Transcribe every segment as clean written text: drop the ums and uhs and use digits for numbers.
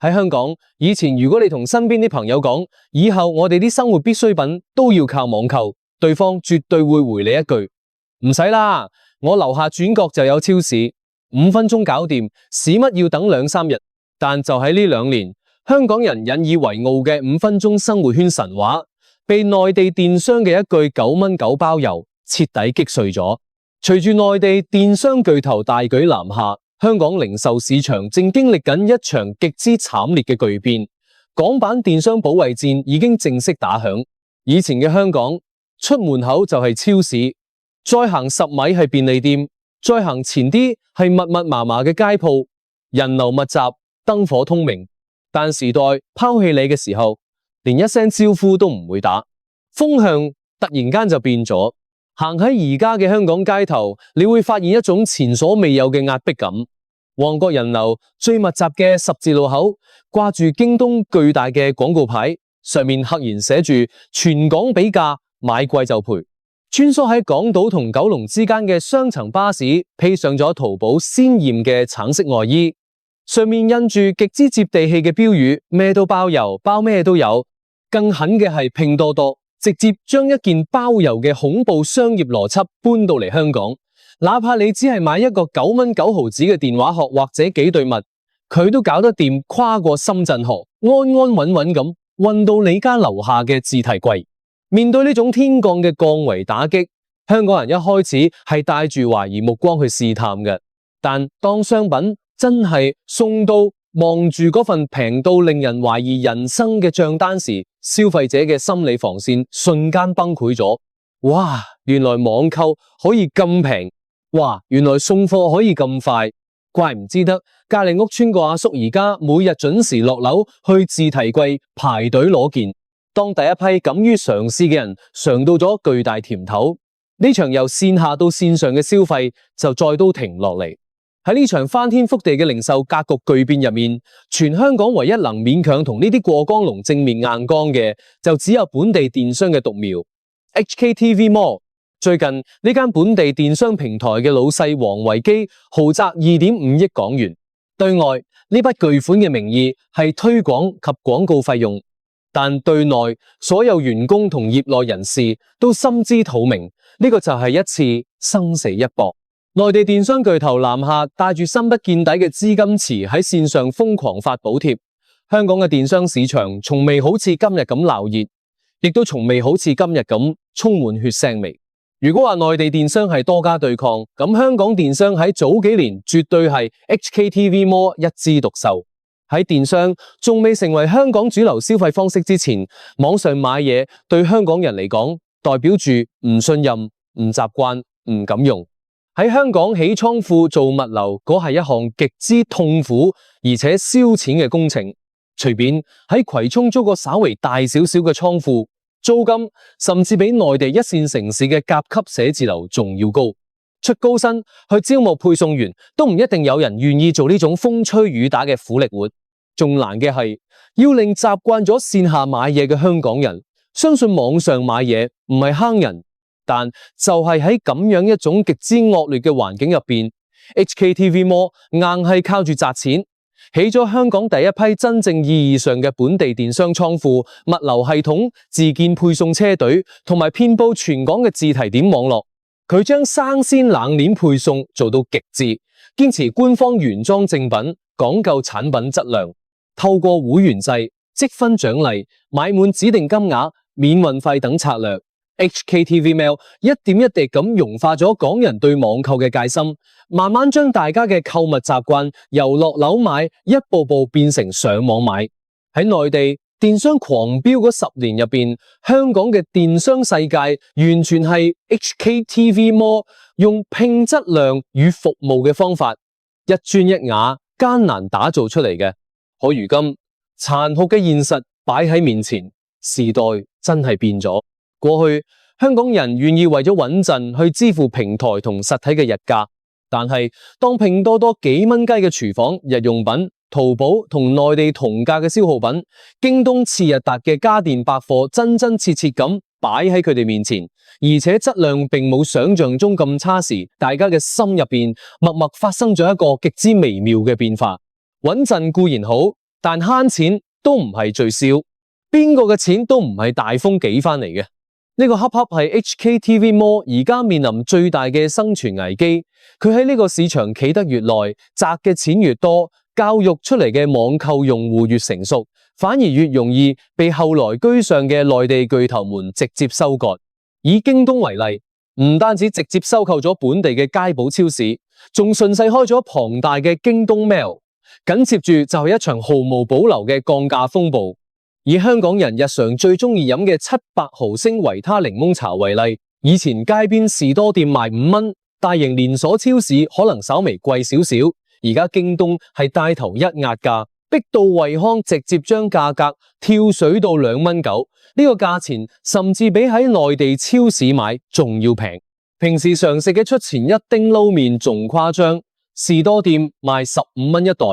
喺香港，以前如果你同身邊啲朋友講，以後我哋啲生活必需品都要靠網購，對方絕對會回你一句：唔使啦，我樓下轉角就有超市，5分鐘搞掂，使乜要等2、3日？但就喺呢2年，香港人引以為傲嘅5分鐘生活圈神話，被內地電商嘅一句9蚊9包郵徹底擊碎咗。隨住內地電商巨頭大舉南下，香港零售市場正經歷緊一場極之慘烈嘅巨變。港版電商保衛戰已經正式打響。以前嘅香港，出門口就係超市，再行10米係便利店，再行前啲係密密麻麻嘅街鋪，人流密集，燈火通明。但時代拋棄你嘅時候，連一聲招呼都唔會打，風向突然間就變咗。行喺而家嘅香港街頭，你會發現一種前所未有嘅壓迫感。旺角人流最密集嘅十字路口，掛住京東巨大嘅廣告牌，上面赫然寫住全港比價，買貴就賠。穿梭喺港島同九龍之間嘅雙層巴士，披上咗淘寶鮮豔嘅橙色外衣，上面印住極之接地氣嘅標語，咩都包郵，包咩都有。更狠嘅係拼多多，直接將一件包郵嘅恐怖商業邏輯搬到嚟香港。哪怕你只係買一個9蚊9毫子嘅電話殼或者幾對襪，佢都搞得掂跨過深圳河，安安穩穩咁運到你家樓下嘅自提櫃。面對呢種天降嘅降維打擊，香港人一開始係帶住懷疑目光去試探嘅，但當商品真係送到望住嗰份平到令人懷疑人生嘅賬單時，消費者嘅心理防線瞬間崩潰咗。哇，原來網購可以咁平！哇，原來送貨可以咁快！怪唔知得隔籬屋村個阿叔而家每日準時落樓去自提櫃排隊攞件。當第一批敢於嘗試嘅人嘗到咗巨大甜頭，呢場由線下到線上嘅消費就再都停唔落嚟。喺呢場翻天覆地嘅零售格局巨變入面，全香港唯一能勉強同呢啲過江龍正面硬剛嘅，就只有本地電商嘅獨苗 HKTV Mall。最近呢間本地電商平台嘅老細王維基豪擲2.5億港元，對外呢筆巨款嘅名義係推廣及廣告費用，但對內所有員工同業內人士都心知肚明，呢個就係一次生死一搏。內地電商巨頭南下帶住深不見底嘅資金池喺線上瘋狂發補貼，香港嘅電商市場從未好似今日咁鬧熱，亦都從未好似今日咁充滿血腥味。如果話內地電商係多家對抗，咁香港電商喺早幾年絕對係 HKTV Mall 一枝獨秀。喺電商仲未成為香港主流消費方式之前，網上買嘢對香港人嚟講，代表住唔信任、唔習慣、唔敢用。喺香港起倉庫做物流，嗰係一項極之痛苦而且燒錢嘅工程。隨便喺葵涌租個稍微大少少嘅倉庫，租金甚至比內地一線城市嘅甲級寫字樓仲要高，出高薪去招募配送員都唔一定有人願意做呢種風吹雨打嘅苦力活。仲難嘅係要令習慣咗線下買嘢嘅香港人相信網上買嘢唔係坑人，但就係喺咁樣一種極之惡劣嘅環境入邊 ，HKTV Mall 硬係靠住賺錢。起咗香港第一批真正意義上嘅本地電商倉庫、物流系統、自建配送車隊，同埋遍佈全港嘅自提點網絡。佢將生鮮冷鏈配送做到極致，堅持官方原裝正品，講究產品質量。透過會員制、積分獎勵、買滿指定金額、免運費等策略， HKTV Mall 一點一滴咁融化咗港人對網購嘅戒心，慢慢將大家嘅購物習慣由落樓買一步步變成上網買。喺內地電商狂飆嗰10年入邊，香港嘅電商世界完全係 HKTV Mall 用拼質量與服務嘅方法，一磚一瓦艱難打造出嚟嘅。可如今殘酷嘅現實擺喺面前，時代真係變咗。過去香港人願意為咗穩陣去支付平台同實體嘅日價，但係當拼多多幾蚊雞嘅廚房、日用品、淘寶同內地同價嘅消耗品、京東次日達嘅家電百貨真真切切咁擺喺佢哋面前，而且質量並冇想象中咁差時，大家嘅心入邊默默發生咗一個極之微妙嘅變化。穩陣固然好，但慳錢都唔係最少，邊個嘅錢都唔係大風幾返嚟嘅。呢個恰恰係 HKTV Mall 而家面臨最大嘅生存危機。佢喺呢個市場企得越耐，賺嘅錢越多，教育出嚟嘅網購用戶越成熟，反而越容易被後來居上嘅內地巨頭們直接收割。以京東為例，唔單止直接收購咗本地嘅佳寶超市，仲順勢開咗龐大嘅京東 Mail， 緊接住就係一場毫無保留嘅降價風暴。以香港人日常最中意飲嘅700毫升維他檸檬茶為例，以前街邊士多店賣5蚊，大型連鎖超市可能稍微貴少少，而家京東係帶頭一壓價，逼到惠康直接將價格跳水到2蚊9，呢個價錢甚至比喺內地超市買仲要平。平時常食嘅出前一丁撈麵仲誇張，士多店賣15蚊一袋，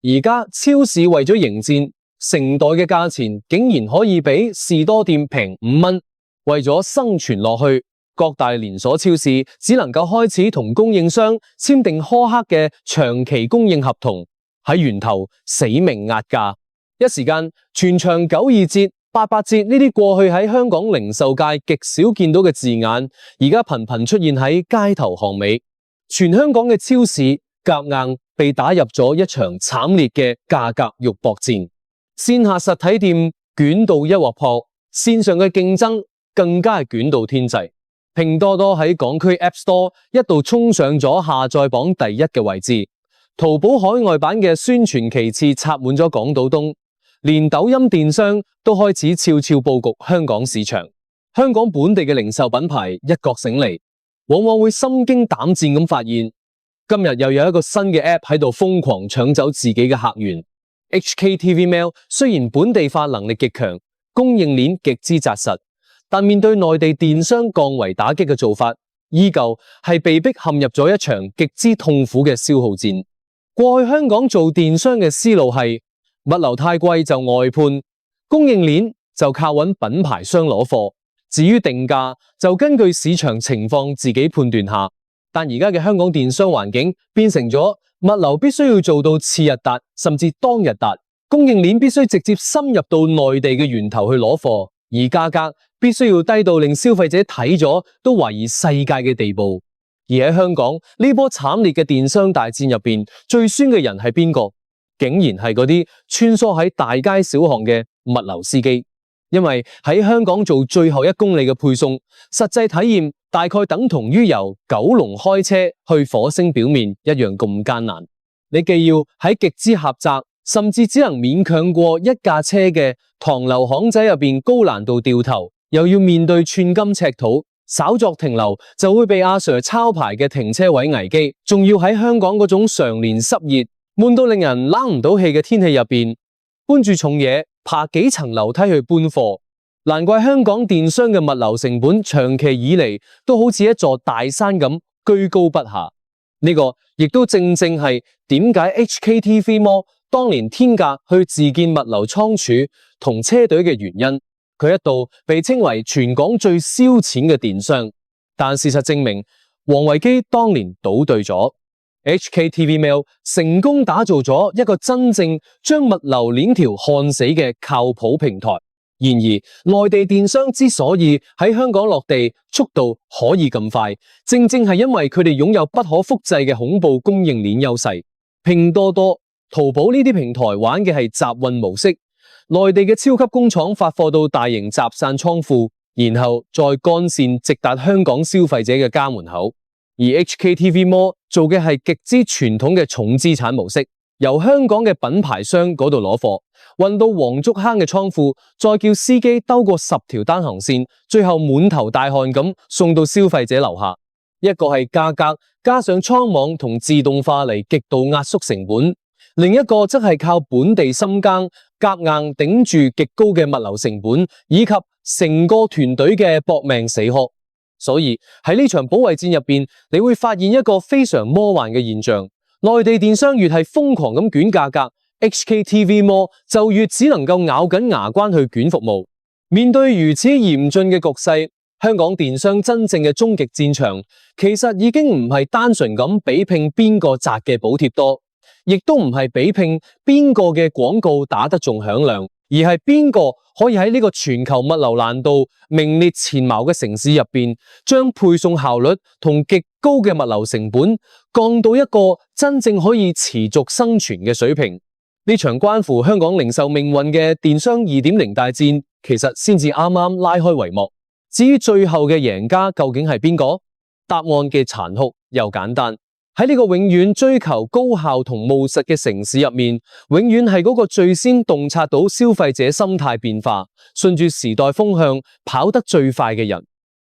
而家超市為咗迎戰，成袋嘅價錢竟然可以比士多店平5蚊。為咗生存落去，各大連鎖超市只能夠開始同供應商簽訂苛刻嘅長期供應合同，喺源頭死命壓價。一時間，全場92折、88折呢啲過去喺香港零售界極少見到嘅字眼，而家頻頻出現喺街頭巷尾。全香港嘅超市夾硬被打入咗一場慘烈嘅價格肉搏戰。線下實體店捲到一鑊泡，線上嘅競爭更加係捲到天際。拼多多喺港區 App Store 一度衝上咗下載榜第1嘅位置，淘寶海外版嘅宣傳其次插滿咗港島東，連抖音電商都開始悄悄佈局香港市場。香港本地嘅零售品牌一覺醒嚟，往往會心驚膽戰咁發現，今日又有一個新嘅 App 喺度瘋狂搶走自己嘅客源。HKTV Mail 雖然本地化能力極強，供應鏈極之紮實，但面對內地電商降維打擊嘅做法，依舊係被迫陷入咗一場極之痛苦嘅消耗戰。過去香港做電商嘅思路係物流太貴就外判，供應鏈就靠揾品牌商攞貨，至於定價就根據市場情況自己判斷下。但而家嘅香港電商環境變成咗物流必須要做到次日達甚至當日達，供應鏈必須直接深入到內地嘅源頭去攞貨，而價格必須要低到令消費者睇咗都懷疑世界嘅地步。而喺香港呢波慘烈嘅電商大戰入邊，最酸嘅人係邊個？竟然係嗰啲穿梭喺大街小巷嘅物流司機。因為喺香港做最後1公里嘅配送，實際體驗大概等同於由九龍開車去火星表面一樣咁艱難。你既要喺極之狹窄，甚至只能勉強過一架車嘅唐樓巷仔入邊高難度掉頭，又要面對寸金尺土，稍作停留就會被阿 Sir 抄牌嘅停車位危機，仲要喺香港嗰種常年濕熱、悶到令人冷唔到氣嘅天氣入邊，搬住重嘢，爬幾層樓梯去搬貨。難怪香港電商嘅物流成本長期以嚟都好似一座大山咁居高不下。呢個亦都正正係點解 HKTV Mall 當年天價去自建物流倉儲同車隊嘅原因。佢一度被稱為全港最燒錢嘅電商，但事實證明，王維基當年賭對咗。HKTV Mail 成功打造咗一個真正將物流鏈條焊死嘅靠譜平台。然而，內地電商之所以喺香港落地速度可以咁快，正正係因為佢哋擁有不可複製嘅恐怖供應鏈優勢。拼多多、淘寶呢啲平台玩嘅係集運模式，內地嘅超級工廠發貨到大型集散倉庫，然後再幹線直達香港消費者嘅家門口。而 HKTV Mall 做嘅係極之傳統嘅重資產模式，由香港嘅品牌商嗰度攞貨，運到黃竹坑嘅倉庫，再叫司機兜過10條單行線，最後滿頭大汗咁送到消費者樓下。一個係價格加上倉網同自動化嚟極度壓縮成本，另一個則係靠本地深耕，夾硬頂住極高嘅物流成本，以及成個團隊嘅搏命死磕。所以喺呢場保衛戰入邊，你會發現一個非常魔幻嘅現象：內地電商越係瘋狂咁捲價格，HKTV Mall 就越只能夠咬緊牙關去捲服務。面對如此嚴峻嘅局勢，香港電商真正嘅終極戰場，其實已經唔係單純咁比拼邊個賺嘅補貼多，亦都唔係比拼邊個嘅廣告打得仲響亮，而係邊個可以喺呢個全球物流難度名列前茅嘅城市入邊，將配送效率同極高嘅物流成本降到一個真正可以持續生存嘅水平。呢場關乎香港零售命運嘅電商2.0大戰，其實先至啱啱拉開帷幕。至於最後嘅贏家究竟係邊個？答案嘅殘酷又簡單。喺呢個永遠追求高效同務實嘅城市入面，永遠係嗰個最先洞察到消費者心態變化，順住時代風向跑得最快嘅人。